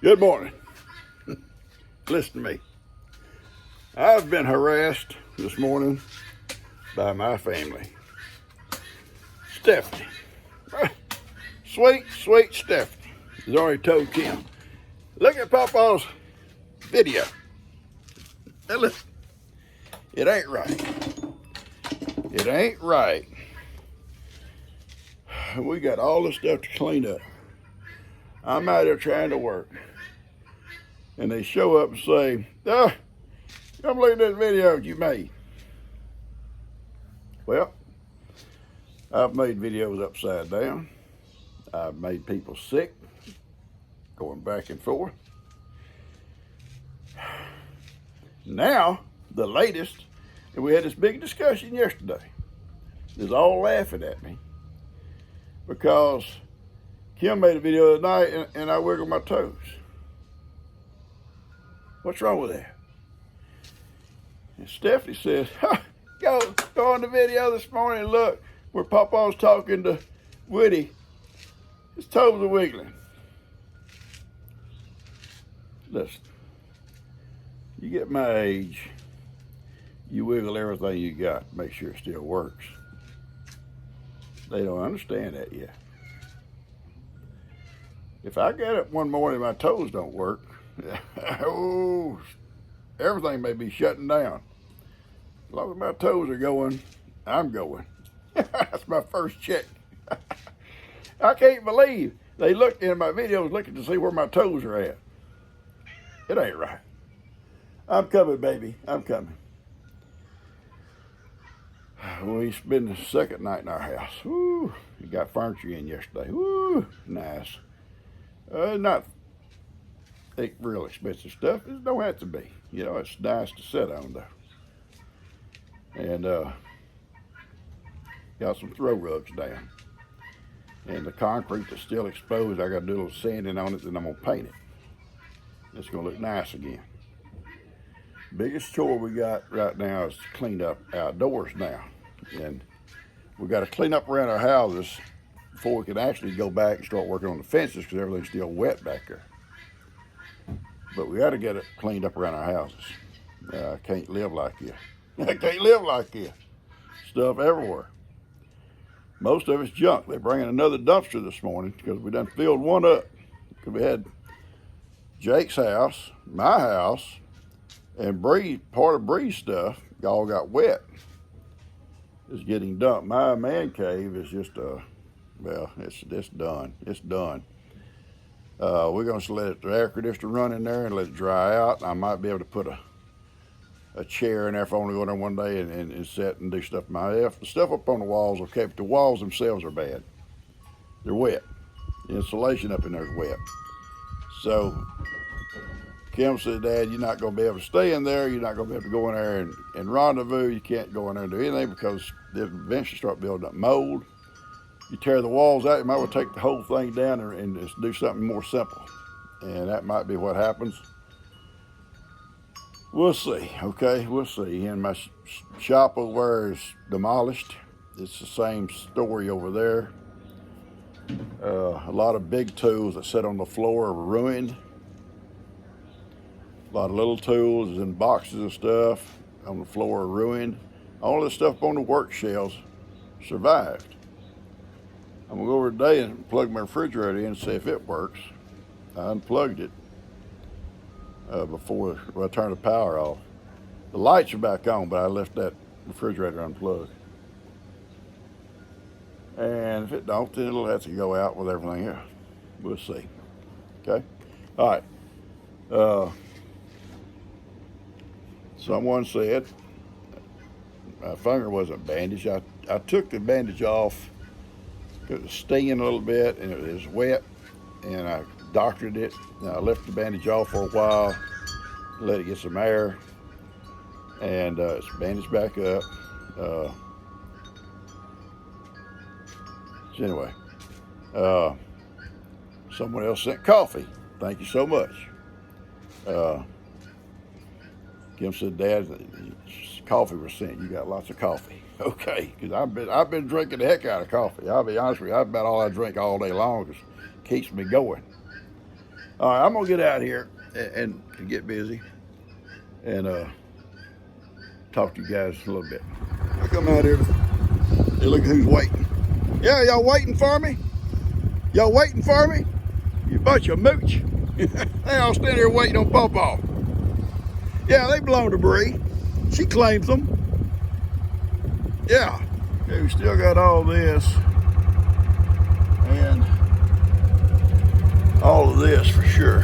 Good morning. Listen to me. I've been harassed this morning by my family. Stephanie. Sweet Stephanie has already told Kim, look at Papa's video. Now listen, it ain't right. It ain't right. We got all this stuff to clean up. I'm out there trying to work. And they show up and say, oh, come look at this video you made. Well, I've made videos upside down. I've made people sick, going back and forth. Now, the latest, and we had this big discussion yesterday, is all laughing at me because Kim made a video the other night and I wiggled my toes. What's wrong with that? And Stephanie says, go on the video this morning and look where Papa's talking to Woody. His toes are wiggling. Listen, you get my age, you wiggle everything you got to make sure it still works. They don't understand that yet. If I get up one morning and my toes don't work, oh, everything may be shutting down. As long as my toes are going, I'm going. That's my first check. I can't believe they looked in my videos looking to see where my toes are at. It ain't right. I'm coming, baby. I'm coming. We spent the second night in our house. Woo! We got furniture in yesterday. Woo! Nice. Not real expensive stuff. It don't have to be. You know, it's nice to sit on though. And got some throw rugs down. And the concrete that's still exposed, I got to do a little sanding on it, then I'm gonna paint it. It's gonna look nice again. Biggest chore we got right now is to clean up outdoors now. And we got to clean up around our houses before we can actually go back and start working on the fences because everything's still wet back there. But we got to get it cleaned up around our houses. I can't live like this. I can't live like this. Stuff everywhere. Most of it's junk. They're bringing another dumpster this morning because we done filled one up. Because we had Jake's house, my house, and Bree, part of Bree's stuff, all got wet. It's getting dumped. My man cave is just well, it's done. It's done. We're going to let the air conditioner run in there and let it dry out. I might be able to put a chair in there if I want to go in there one day and sit and do stuff myself. The stuff up on the walls, okay, but the walls themselves are bad. They're wet. The insulation up in there is wet. So Kim said, Dad, you're not going to be able to stay in there. You're not going to be able to go in there and rendezvous. You can't go in there and do anything because they'll eventually start building up mold. You tear the walls out, you might well take the whole thing down and just do something more simple. And that might be what happens. We'll see, okay? We'll see. And my shop over there is demolished. It's the same story over there. A lot of big tools that sit on the floor are ruined. A lot of little tools and boxes of stuff on the floor are ruined. All this stuff on the work shelves survived. I'm gonna go over today and plug my refrigerator in and see if it works. I unplugged it before I turned the power off. The lights are back on, but I left that refrigerator unplugged. And if it don't, then it'll have to go out with everything else. We'll see. Okay? All right. Someone said my finger wasn't bandaged. I took the bandage off because it was stinging a little bit and it was wet, and I doctored it. And I left the bandage off for a while, let it get some air, and it's bandaged back up. So anyway, someone else sent coffee. Thank you so much. Kim said, Dad, coffee was sent. You got lots of coffee. Okay, because I've been drinking the heck out of coffee. I'll be honest with you, that's about all I drink all day long. It keeps me going. All right, I'm gonna get out here and get busy and talk to you guys a little bit. I come out here. Hey, look who's waiting. Yeah, y'all waiting for me? Y'all waiting for me? You bunch of mooch. They all stand here waiting on Pawpaw. Yeah, they belong to Bree. She claims them. Yeah. Okay, we still got all this. And all of this for sure.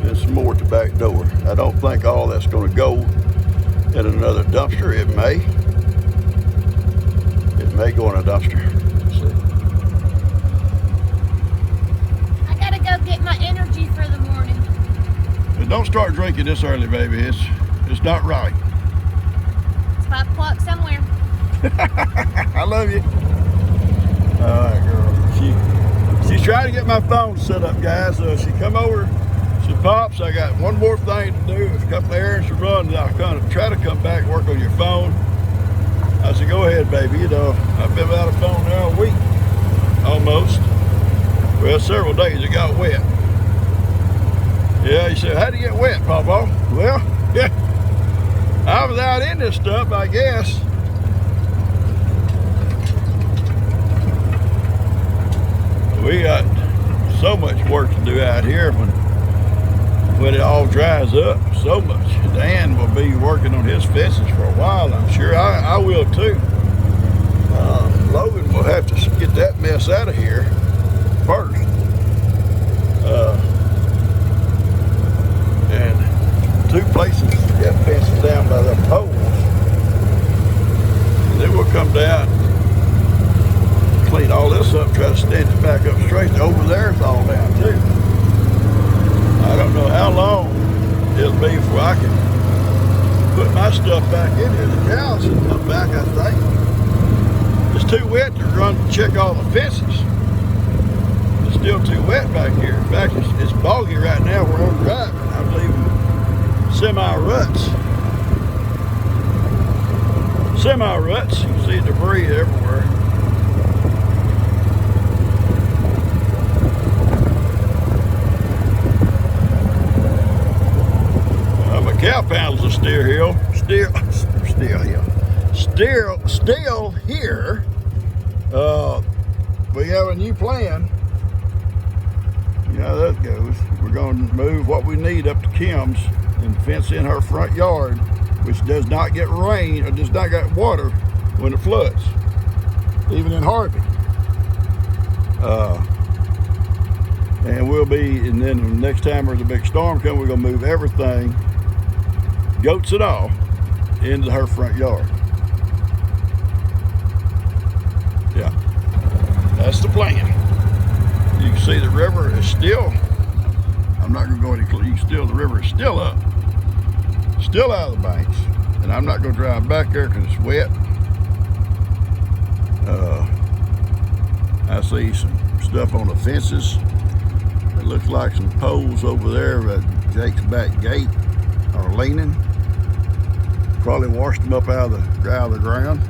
And some more at the back door. I don't think all that's going to go in another dumpster. It may. It may go in a dumpster. Let's see. I gotta go get my energy for the morning. And don't start drinking this early, baby. It's not right. It's 5 o'clock somewhere. I love you. All right, girl. She's trying to get my phone set up, guys. She come over. She pops. I got one more thing to do. There's a couple of errands to run. I'll kind of try to come back and work on your phone. I said, go ahead, baby. You know, I've been without a phone now a week, almost. Well, several days it got wet. Yeah, he said, how'd you get wet, Pawpaw? Well, yeah, I was out in this stuff, I guess. We got so much work to do out here when it all dries up. So much. Dan will be working on his fences for a while, I'm sure. I will too. Logan will have to get that mess out of here first. And 2 places got fences down by the poles. And then we'll come down, clean all this up, try to stand it back up straight. Over there it's all down too. I don't know how long it'll be before I can put my stuff back in here. The cows will come back, I think. It's too wet to run and check all the fences. It's still too wet back here. In fact, it's boggy right now where I'm driving. I'm leaving semi-ruts. Semi-ruts. You can see debris everywhere. Cow panels are still here. Still here. We have a new plan. You know how that goes. We're going to move what we need up to Kim's and fence in her front yard, which does not get rain or does not get water when it floods, even in Harvey. And then the next time there's a big storm coming, we're going to move everything, goats and all, into her front yard. Yeah, that's the plan. You can see the river is still, I'm not going to go any closer, the river is still up, still out of the banks, and I'm not going to drive back there because it's wet. I see some stuff on the fences. It looks like some poles over there at Jake's back gate are leaning. Probably washed them up out of the ground.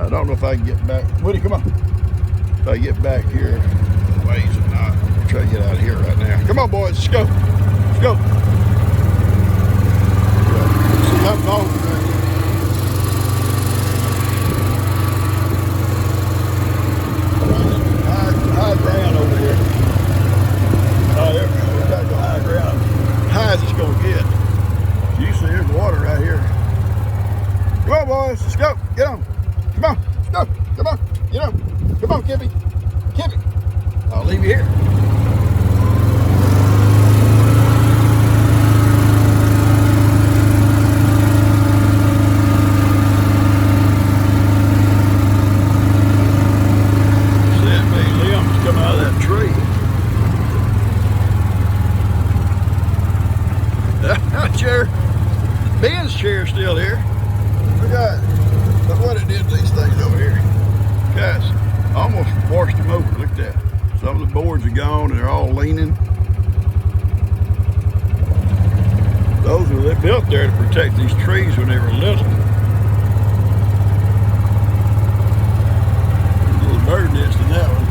I don't know if I can get back. Woody, come on. If I get back here, ways or not. I'll try to get out of here right now. Come on, boys. Let's go. Let's go. See how long right here. High ground over here. Oh, there we go. We got to go high ground. High as it's going to get. You see there's water right here. Come on, boys. Let's go. Get on. Come on. Let's go. Come on. Get on. Come on, Kippy. Kippy. I'll leave you here. Ben's chair still here. We got, look what it did to these things over here. Guys, almost washed them over. Look at that. Some of the boards are gone and they're all leaning. Those were they built there to protect these trees when they were little. A little bird nest in that one.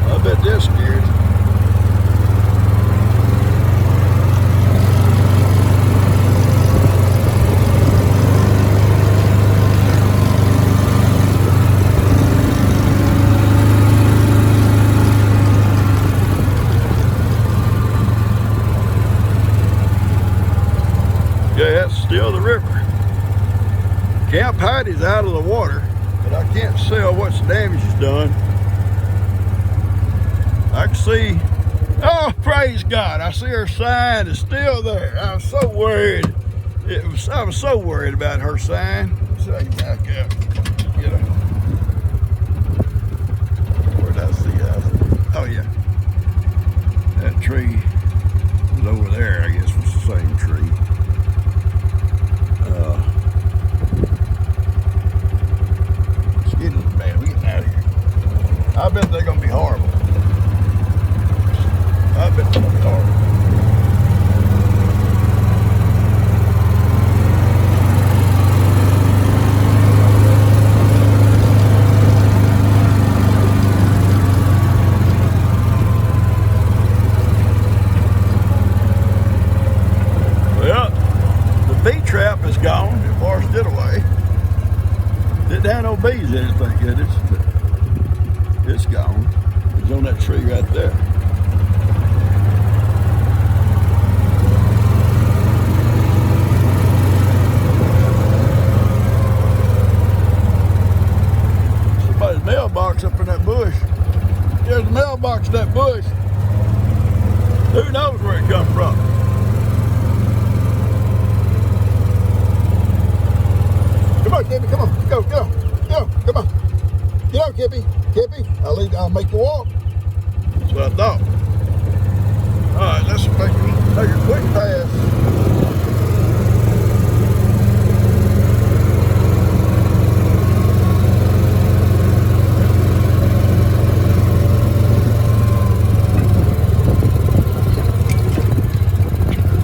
I bet out of the water, but I can't tell what's damage is done. I can see, oh, praise God, I see her sign is still there. I was so worried. I was so worried about her sign. So I can back up. Get her. Where did I see that? Oh yeah. That tree is over there, I guess it's the same tree. It's getting bad. We're getting out of here. I bet they're gonna be horrible. I bet they're gonna be horrible. Trap is gone. It washed it away. Didn't have no bees in it, thank goodness. But it's gone. It's on that tree right there. Somebody's mailbox up in that bush. There's a mailbox in that bush. Who knows where it come from? Come on, Kippy, come on. Go, come on. Get on, Kippy. I'll make you walk. That's what I thought. Alright, let's make a quick pass.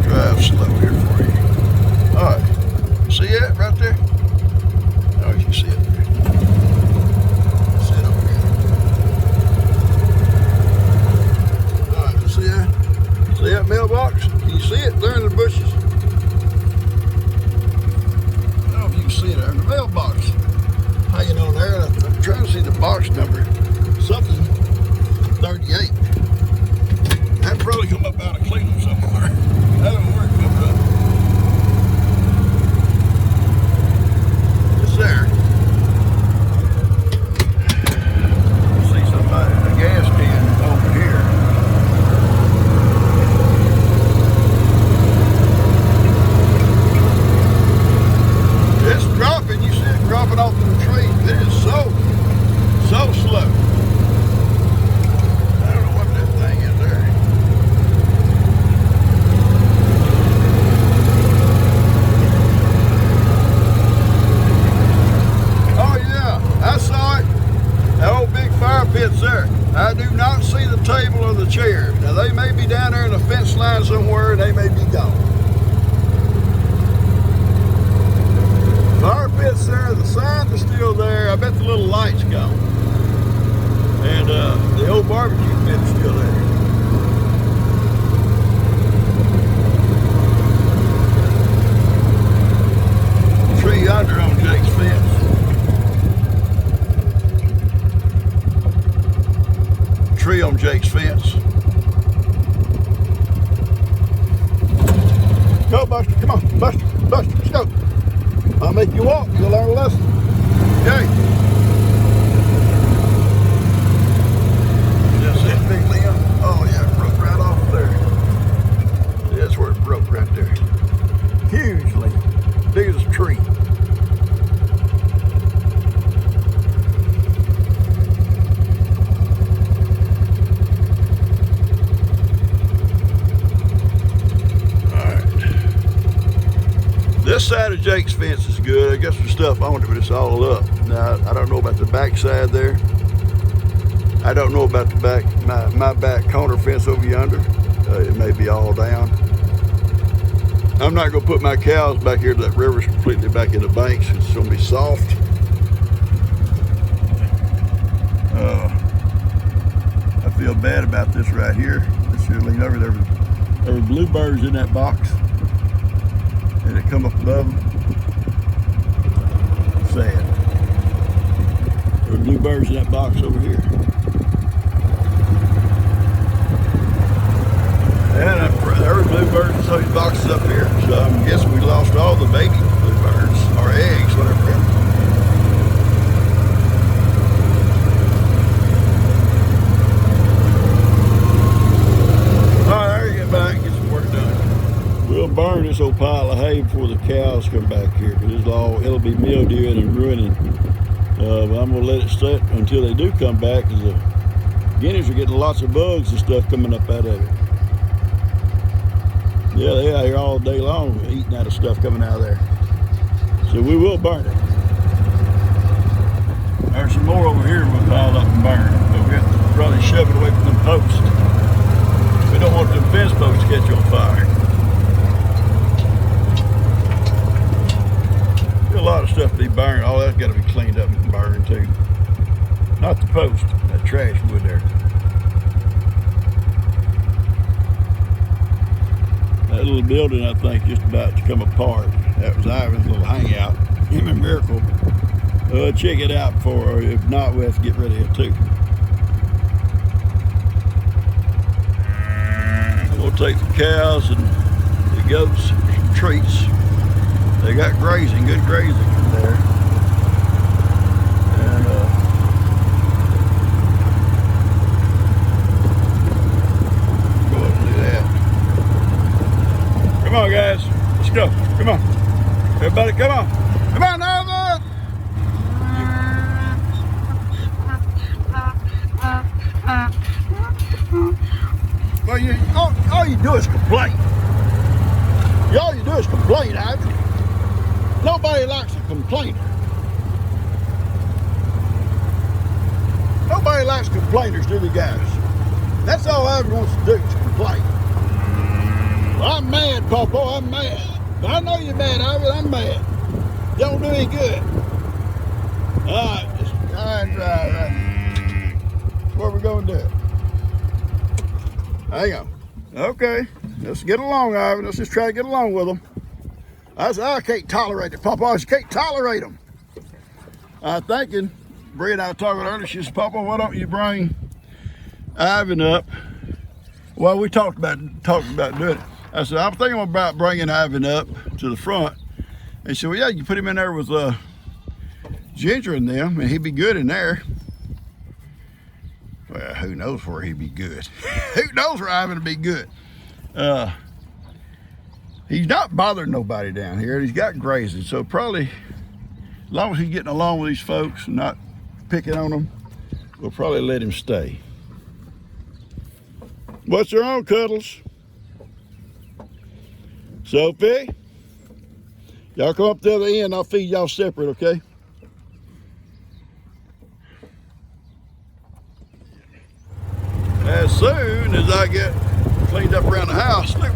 Drive slow here for you. Alright. See it right there? Oh, you can see it there. See it over here. Alright, see that? See that mailbox? Can you see it there in the bushes? I don't know if you can see it there in the mailbox. Hanging on there. I'm trying to see the box number. Something 38. That'd probably come up out of Cleveland somewhere. I don't know where it comes up. There. See somebody in a gas can over here. It's dropping. You see it dropping off the trees. It is so slow. I don't know what that thing is there. I saw it. That old big fire pit's there. I do not see the table or the chairs. Now they may be down there in the fence line somewhere and they may be gone. Fire pit's there, the sign is still there. I bet the little light's gone. And the old barbecue pit is still there. Tree yonder on Jake's fence. Tree on Jake's fence. Go, Buster. Come on. Buster. Let's go. I'll make you walk. You'll learn a lesson. Okay. Just that big limb. Oh, yeah. It broke right off there. See, that's where it broke right there. Huge limb. Big as a tree. This side of Jake's fence is good. I got some stuff on it, but it's all up. Now, I don't know about the back side there. I don't know about the back, my back corner fence over yonder. It may be all down. I'm not going to put my cows back here. That river's completely back in the banks. It's going to be soft. I feel bad about this right here. Let's should lean over there. There were bluebirds in that box. And it come up above them. Sad. There were bluebirds in that box over here. And there were bluebirds in some of these boxes up here. So I'm guessing we lost all the baby bluebirds, or eggs, whatever. day before the cows come back here, because it'll be mildewing and ruining. But I'm gonna let it set until they do come back, because the guineas are getting lots of bugs and stuff coming up out of it. Yeah, they're out here all day long eating out of stuff coming out of there. So we will burn it. There's some more over here we'll pile up and burn, but we have to probably shove it away from them posts. We don't want them fence posts to catch on fire. A lot of stuff to be burned. All that's got to be cleaned up and burned too. Not the post, that trash wood there. That little building, I think, just about to come apart. That was Ivan's little hangout. Him and Miracle. Check it out before, or if not, we have to get rid of it too. We'll take the cows and the goats for some treats. They got grazing, good grazing in there. And go up and do that. Come on, guys. Let's go. Come on. Everybody, come on. Come on, Nova! Well, all you do is complain. All you do is complain, Ivan. Nobody likes a complainer. Nobody likes complainers, do they, guys? That's all Ivan wants to do is complain. Well, I'm mad, Papa, I'm mad. But I know you're mad, Ivan, I'm mad. Don't do any good. All right. What we're going to do. Hang on. Okay, let's get along, Ivan. Let's just try to get along with them. I can't tolerate it, Papa. I just can't tolerate them. I'm thinking, Bree and I were talking earlier. She said, Papa, why don't you bring Ivan up? Well, we talked about doing it. I said, I'm thinking about bringing Ivan up to the front. And she said, well, yeah, you put him in there with Ginger and them, and he'd be good in there. Well, who knows where he'd be good? Who knows where Ivan would be good? He's not bothering nobody down here. He's got grazing, so probably, as long as he's getting along with these folks and not picking on them, we'll probably let him stay. What's your own, Cuddles? Sophie? Y'all come up to the other end, I'll feed y'all separate, okay? As soon as I get cleaned up around the house, look at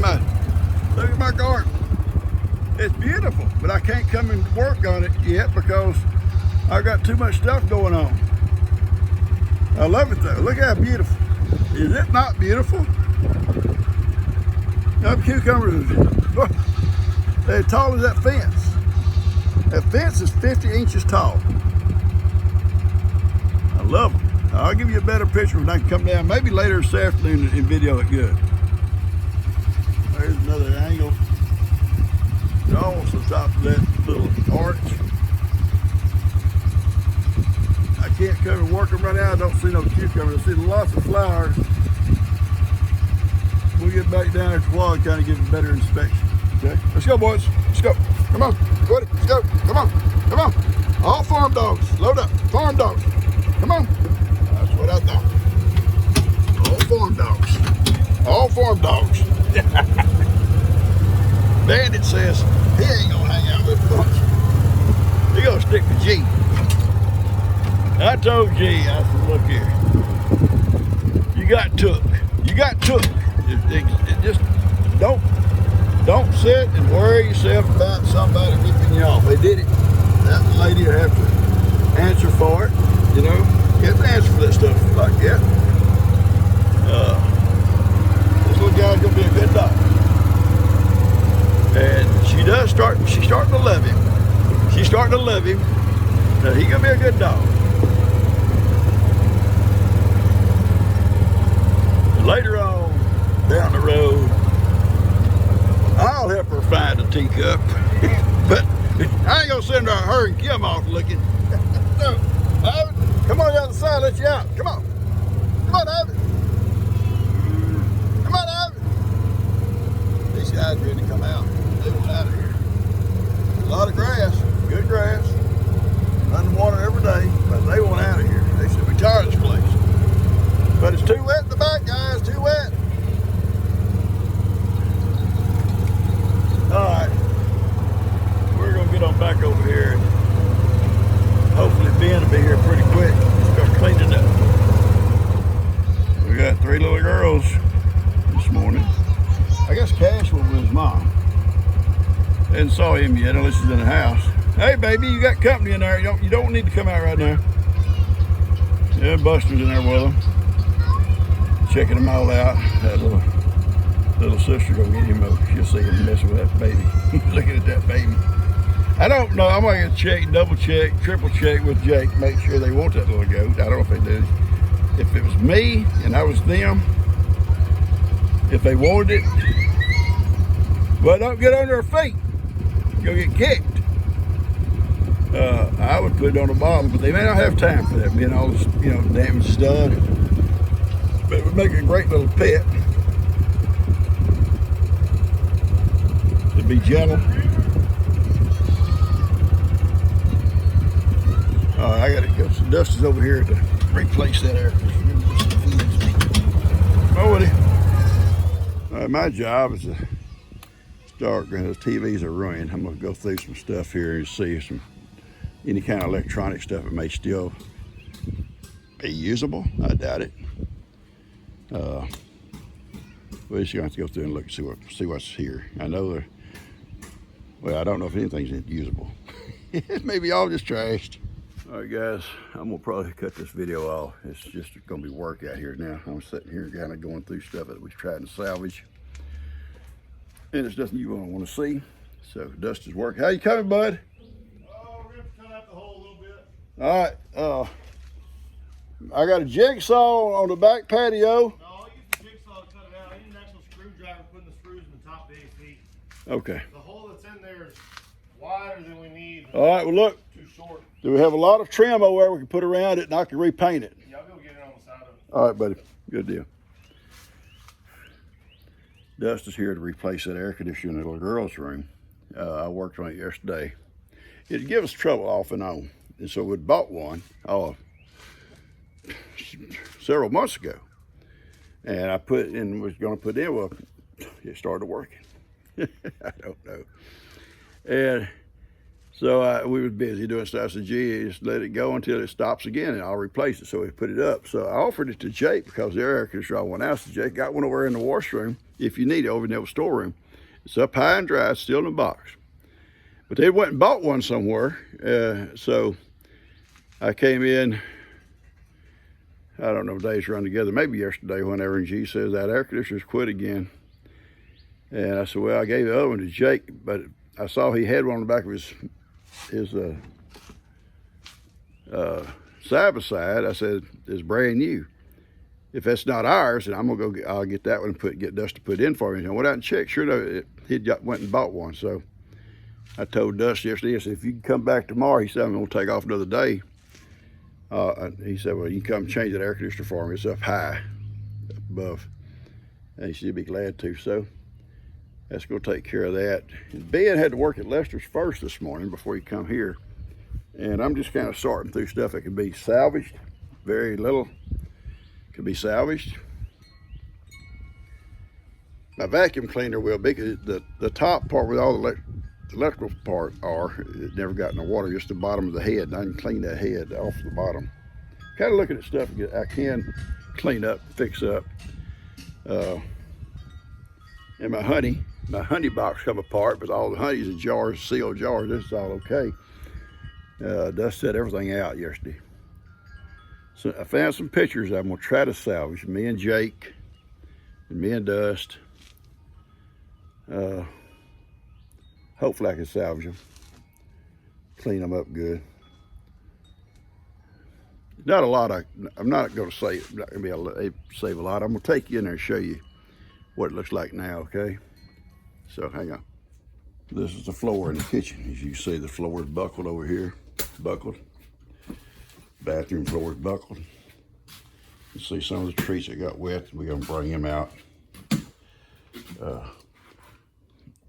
my garden. It's beautiful, but I can't come and work on it yet because I got too much stuff going on. I love it though. Look how beautiful. Is it not beautiful? Them cucumbers, they're tall as that fence. That fence is 50 inches tall. I love them. I'll give you a better picture when I can come down, maybe later this afternoon and video it good. There's another angle. It's almost the top of that little arch. I can't come and work them right now. I don't see no cucumbers. I see lots of flowers. We'll get back down after a while and kind of give a better inspection. Okay? Let's go, boys. Let's go. Come on. Buddy. Let's go. Come on. Come on. All farm dogs. Load up. Farm dogs. Come on. That's what I thought. All farm dogs. All farm dogs. Bandit says he ain't gonna hang out with a bunch. He gonna stick with G. I told G, I said, look here. You got took. You got took. It just don't sit and worry yourself about somebody ripping you off. They did it. That lady will have to answer for it, you know. You have to answer for that stuff like that. This little guy's gonna be a good dog. And she's starting to love him. She's starting to love him. Now he's gonna be a good dog. Later on, down the road, I'll help her find a teacup. But I ain't gonna send her and Kim off looking. No, Ivan, come on the other side, let you out. Come on. Come on, Ivan. Come on, Ivan. These guys ready to come out. They want out of here. 10 will be here pretty quick. Start cleaning up. We got 3 little girls this morning. I guess Cash was with his mom. Hadn't saw him yet unless he's in the house. Hey baby, you got company in there. You don't need to come out right now. Yeah, Buster's in there with them. Checking them all out. That little sister gonna get him up. She'll see him messing with that baby. He's looking at that baby. I don't know. I'm gonna check, double check, triple check with Jake, make sure they want that little goat. I don't know if they do. If it was me and I was them, if they wanted it, well, don't get under their feet. You'll get kicked. I would put it on the bottom, but they may not have time for that, being all this, damaged stud. But it would make a great little pet. To be gentle. I gotta go. So Dusty's over here to replace that air conditioner. Oh, Woody. My job is to start, those TVs are ruined. I'm gonna go through some stuff here and see any kind of electronic stuff that may still be usable. I doubt it. We're just gonna have to go through and look and see what's here. I know I don't know if anything's usable. It may be all just trashed. All right, guys, I'm gonna probably cut this video off. It's just gonna be work out here now. I'm sitting here kind of going through stuff that we tried to salvage. And it's nothing you want to see. So Dusty's work. How you coming, bud? Oh, we're gonna have to cut out the hole a little bit. All right. I got a jigsaw on the back patio. No, I'll use the jigsaw to cut it out. I need an actual screwdriver putting the screws in the top of the AC. Okay. The hole that's in there is wider than we need. All right, well look. Too short. Do we have a lot of trim over there we can put around it and I can repaint it? Yeah, I'll be able to get it on the side of it. All right, buddy. Good deal. Dusty's here to replace that air conditioner in the little girl's room. I worked on it yesterday. It'd give us trouble off and on. And so we bought one several months ago. And I was going to put it in, well, it started working. I don't know. And so we was busy doing stuff. I said, gee, just let it go until it stops again and I'll replace it. So we put it up. So I offered it to Jake because their air conditioner went out. So Jake got one over in the washroom if you need it, over in the storeroom. It's up high and dry, it's still in the box. But they went and bought one somewhere. So I came in, I don't know if days run together, maybe yesterday when R&G says that air conditioner's quit again. And I said, well, I gave the other one to Jake, but I saw he had one on the back of his side by side. I said, it's brand new. If that's not ours, then I'll get that one and get Dusty to put in for me. And I went out and checked. Sure enough, went and bought one. So I told Dusty yesterday, I said, if you can come back tomorrow, he said, I'm gonna take off another day. He said, well, you can come change that air conditioner for me. It's up high, up above. And he said, he'd be glad to. So that's gonna take care of that. And Ben had to work at Lester's first this morning before he come here. And I'm just kind of sorting through stuff that can be salvaged. Very little can be salvaged. My vacuum cleaner will be, because the top part where all the electrical part it never got in the water, just the bottom of the head. And I can clean that head off the bottom. Kind of looking at stuff I can clean up, fix up. And my honey box come apart, but all the honey's in jars, sealed jars. This is all okay. Dust set everything out yesterday. So I found some pictures I'm gonna try to salvage. Me and Jake, and me and Dust. Hopefully I can salvage them, clean them up good. Not a lot. I'm not gonna save. Not gonna be able to save a lot. I'm gonna take you in there and show you what it looks like now. Okay. So hang on. This is the floor in the kitchen. As you see, the floor is buckled over here. Buckled. Bathroom floor is buckled. You see some of the trees that got wet. We're gonna bring them out. The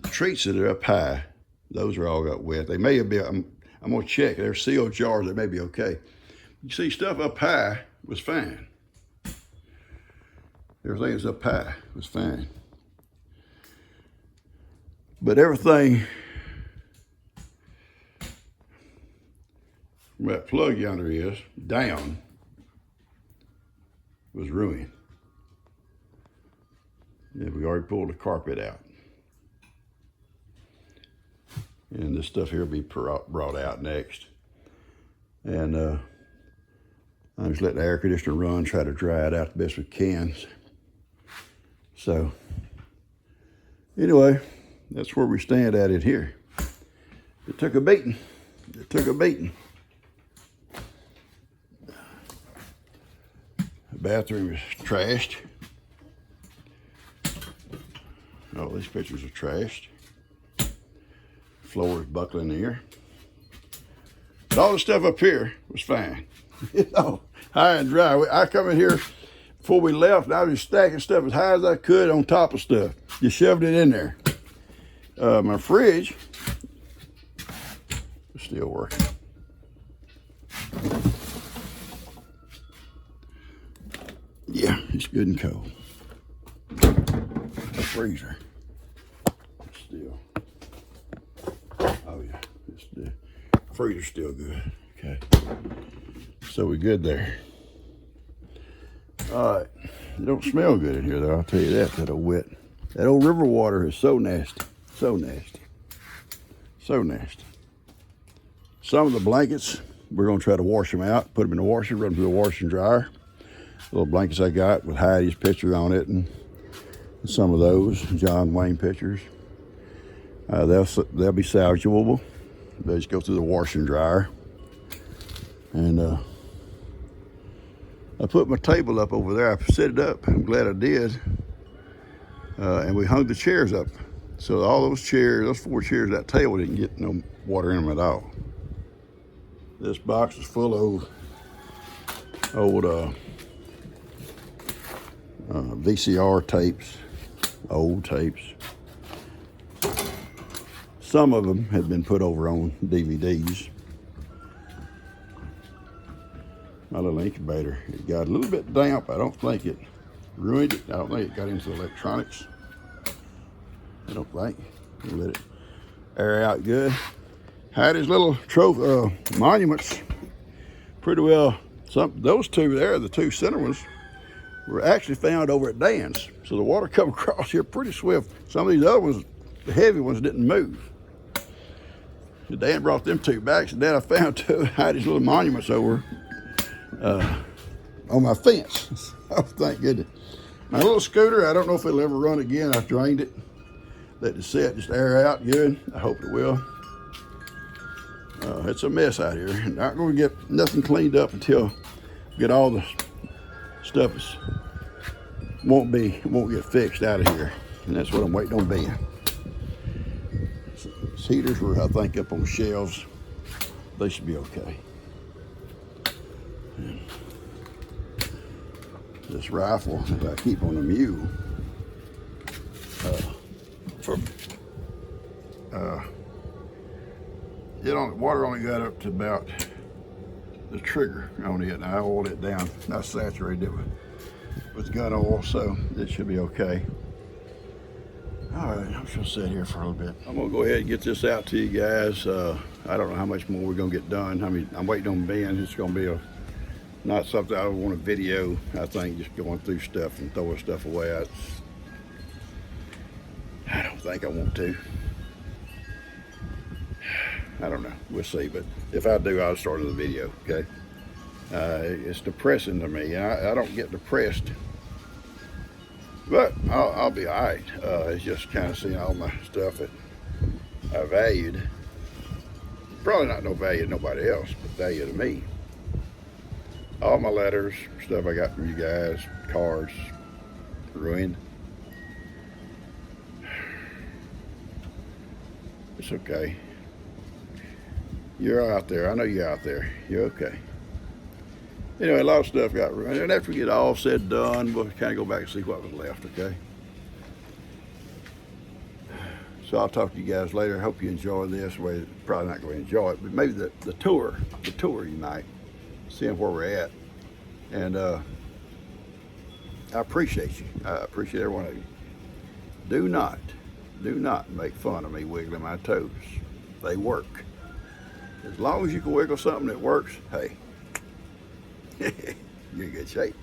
treats that are up high, those are all got wet. They may have been. I'm gonna check. They're sealed jars. They may be okay. You see, stuff up high was fine. Everything that's up high was fine. But everything where that plug yonder is, down, was ruined. And we already pulled the carpet out. And this stuff here will be brought out next. And I just let the air conditioner run, try to dry it out the best we can. So, anyway, that's where we stand at it here. It took a beating. It took a beating. The bathroom is trashed. All these pictures are trashed. Floor is buckling there. But all the stuff up here was fine. You know, high and dry. I come in here before we left, and I was just stacking stuff as high as I could on top of stuff. Just shoved it in there. My fridge is still working. Yeah, it's good and cold. The freezer still. Oh yeah, the freezer's still good. Okay, so we're good there. All right, it don't smell good in here though. I'll tell you that. That old wet, that old river water is so nasty, so nasty, so nasty. Some of the blankets we're gonna try to wash them out, put them in the washer, run them through the washer and dryer. Little blankets I got with Heidi's picture on it, and some of those John Wayne pictures. They'll be salvageable. They just go through the washer and dryer. And I put my table up over there. I set it up. I'm glad I did. And we hung the chairs up. So all those chairs, those 4 chairs, that table didn't get no water in them at all. This box is full of old VCR tapes, old tapes. Some of them had been put over on DVDs. My little incubator, it got a little bit damp. I don't think it ruined it. I don't think it got into electronics. I don't think. We'll let it air out good. Had his little trophy monuments. Pretty well. Those two there, the 2 center ones, were actually found over at Dan's. So the water come across here pretty swift. Some of these other ones, the heavy ones, didn't move. So Dan brought them 2 back, and then I found 2 Heidi's little monuments over on my fence. Oh, thank goodness. My little scooter, I don't know if it'll ever run again. I've drained it. Let it set, just air out good. I hope it will. It's a mess out here. Not going to get nothing cleaned up until get all the stuff won't get fixed out of here, and that's what I'm waiting on being. These heaters were, I think, up on shelves. They should be okay. And this rifle that I keep on the mule water only got up to about the trigger on it, and I oiled it down. I saturated it with gun oil, so it should be okay. All right, I'm just gonna sit here for a little bit. I'm gonna go ahead and get this out to you guys. I don't know how much more we're gonna get done. I mean, I'm waiting on Ben. It's gonna be not something I want to video. I think just going through stuff and throwing stuff away. I don't think I want to. I don't know. We'll see. But if I do, I'll start another video. Okay. It's depressing to me. I don't get depressed, but I'll be all right. It's just kind of seeing all my stuff that I valued. Probably not no value to nobody else, but value to me. All my letters, stuff I got from you guys, cards, ruined. It's okay. You're out there. I know you're out there. You're okay. Anyway, a lot of stuff got ruined. And after we get all said and done, we'll kind of go back and see what was left, okay? So I'll talk to you guys later. I hope you enjoy this. Well, probably not going to enjoy it, but maybe the tour you might, seeing where we're at. And I appreciate you. I appreciate every one of you. Do not make fun of me wiggling my toes. They work. As long as you can wiggle something that works, hey, you're in good shape.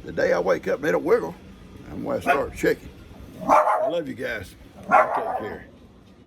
The day I wake up and they don't wiggle, I'm going to start checking. I love you guys. Take care.